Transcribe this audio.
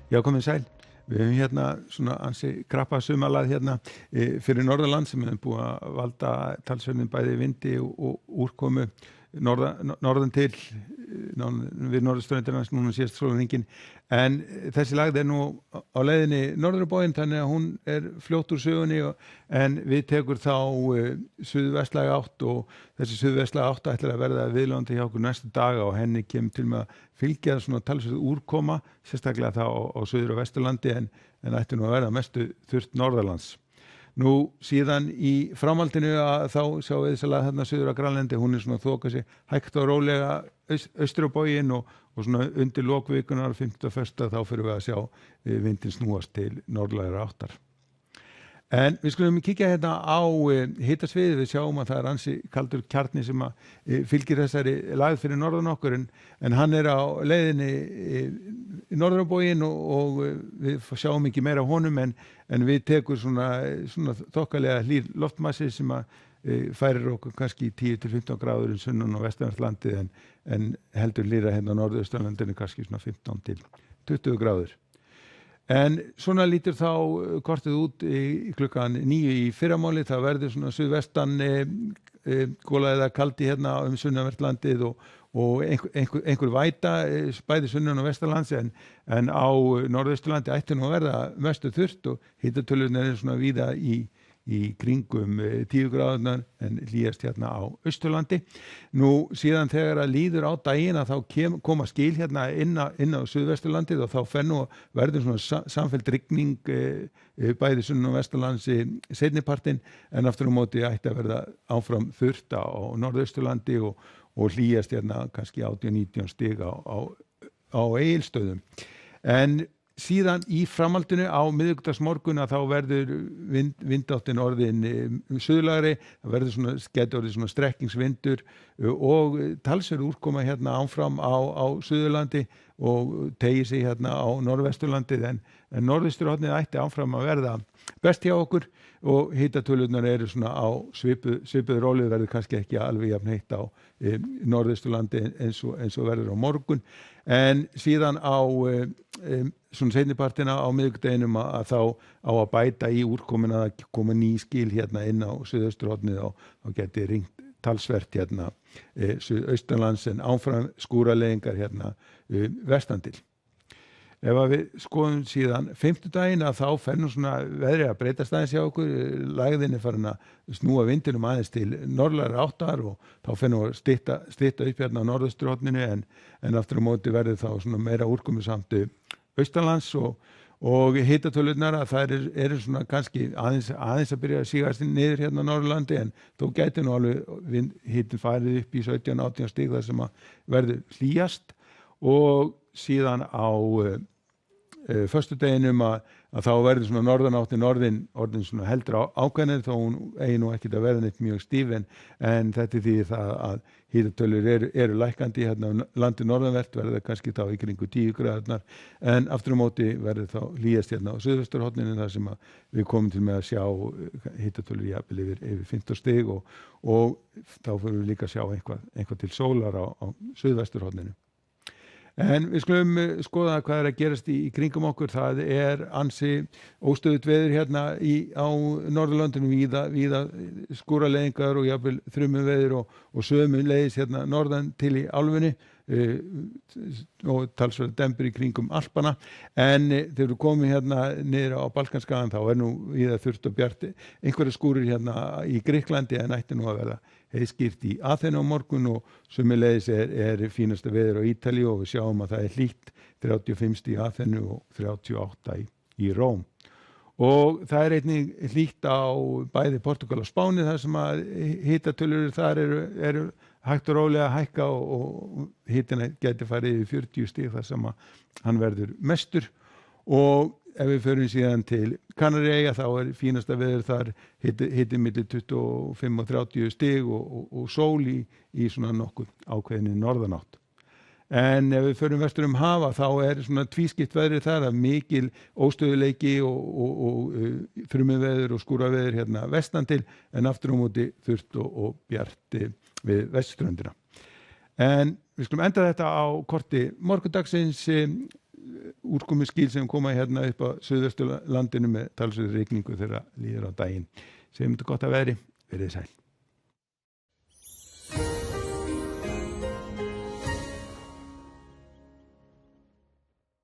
Já, komið sæl. Við höfum hérna svona ansi krappa sumarlað hérna fyrir Norðurland sem er búið að valda talsverðum bæði vindi og úrkomu norðan til við norðurströndina núna síðast sólarhringinn. En þessi lagð er nú á leiðinni norður á bóginn þannig að hún er fljótt úr sögunni en við tekur þá suðvestlæga átt og þessi suðvestlæga átt ætlar að verða viðlandi hjá okkur næstu daga og henni kemur til með að fylgja svona talsverð úrkoma, sérstaklega þá á Suður- og Vesturlandi en ætti nú að verða mestu þurrt norðarlands. Nú síðan í framhaldinu að þá sjáum við þess að þarna Suður á Grænlandi, hún er svona þoka sig hægt og rólega austur á bóginn og svona undir lokvikunar 51. þá fyrir við að sjá vindin snúast til norðlægrar áttar. En við skulum kíkja hérna á hitasviðið, við sjáum að það er ansi kaldur kjarni sem að fylgir þessari lagð fyrir norðan okkur en hann er á leiðinni í norður á bóginn og við sjáum ekki meira af honum en við tekur svona þokkalega hlýr loftmassi sem að færir okkur kannski 10-15 gráður í sunnan og vestanverðlandi en heldur hlýra hérna á norðausturlandinu kannski svona 15-20 gráður. En svona lítur þá kortið út í klukkan 9 í fyrramáli, það verður svona suðvestan gola eða kaldi hérna sunnanverðlandið og einhver væta bæði sunnan og vestanlands en á norðausturlandi ætti nú að verða mestu þurrt og hitatölurnar eru svona víða í kringum 10 gráðurnar en hlýjast hérna á Austurlandi. Nú síðan þegar að líður á daginn að þá koma skil hérna inn á Suðvesturlandið og þá fer nú verður svona samfelld rigning bæði sunnan og vestanlands seinnipartinn en aftur á móti ætti að verða áfram þurrt á Norðausturlandi og hlýjast hérna kannski 18-19 stig á Egilsstöðum. En síðan í framhaldinu á miðvikudagsmorgun að þá verður vindáttin orðin suðlægri, það verður gæti orðið svona strekkingsvindur og talsverð úrkoma hérna áfram á Suðurlandi og tegir sig hérna á Norðvesturlandið en norðvesturhornið ætti áfram að verða best hjá okkur og hitatölurnar eru svona á svipuð róli, verður kannski ekki alveg jafn heitt á Norðvesturlandi eins og verður á morgun en síðan á svona seinnipartina á miðvikudeginum að þá á að bæta í úrkomuna að koma ný skil hérna inn á suðausturhornið og geti ringt talsvert hérna suðaustanlands en áfram skúraleiðingar hérna vestan til. Ef að við skoðum síðan fimmtudaginn að þá fer nú svona veðrið að breytast aðeins hjá okkur, lægðin er farin að snúa vindinum aðeins til norðlægri áttar og þá fer nú að stytta upp hérna á norðausturhorninu en aftur á móti verður þá svona meira úrkomusamt austanlands og hitatölurnar að það eru svona kannski aðeins að byrja að sígast niður hérna á Norðurlandi en þó gæti nú alveg hitin farið upp í 17-18 stig þar sem að verður hlýjast og síðan á föstudeginum að þá verður svona norðanáttin orðin svona heldur ákveðnir þó hún eigi nú ekkert að verða neitt mjög stíf en þetta því það að hitatölur eru lækkandi hérna á landi norðanvert verður kannski þá í kringu 10 gráðurnar en aftur á móti verður þá hlýjast hérna á suðvesturhorninu þar sem að við komum til með að sjá hitatölur jafnvel yfir 15 stig og þá fyrir við líka að sjá eitthvað til sólar á suðvesturhorninu. En við skulum skoða hvað að gerast í kringum okkur. Það ansi óstöðugt veður hérna á Norðurlöndunum víða skúraleiðingar og jafnvel þrumuveður og sömuleiðis hérna norðan til í álfunni og talsverð dembur í kringum Alpana en þegar við komum hérna niður á Balkanskagan þá nú víða þurrt og bjart einhverja skúrir hérna í Grikklandi en ætti nú að verða heiðskýrt í Aþenu á morgun og sömuleiðis er fínasta veður á Ítalíu og við sjáum að það hlýtt 35 stig í Aþenu og 38 í Róm. Og það einnig hlýtt á bæði Portúgal og Spáni þar sem að hitatölur þar eru hægt og rólega að hækka og hitina gæti farið yfir 40 stig þar sem að hann verður mestur og ef við förum síðan til Kanaríeyja þá fínasta veður þar hiti milli 25 og 30 stig og sól í svona nokkuð ákveðinni norðanátt. En ef við förum vestur hafa þá svona tvískipt veðrið þar að mikil óstöðuleiki og þrumuveður og skúraveður hérna vestan til en aftur á móti þurrt og bjart við vestströndina. En við skulum enda þetta á korti morgundagsins úrkomuskil sem koma hérna upp á suðvesturlandinu með talsverðri rigningu þegar líður á daginn. Segjum þetta gott að veðri, verið sæl.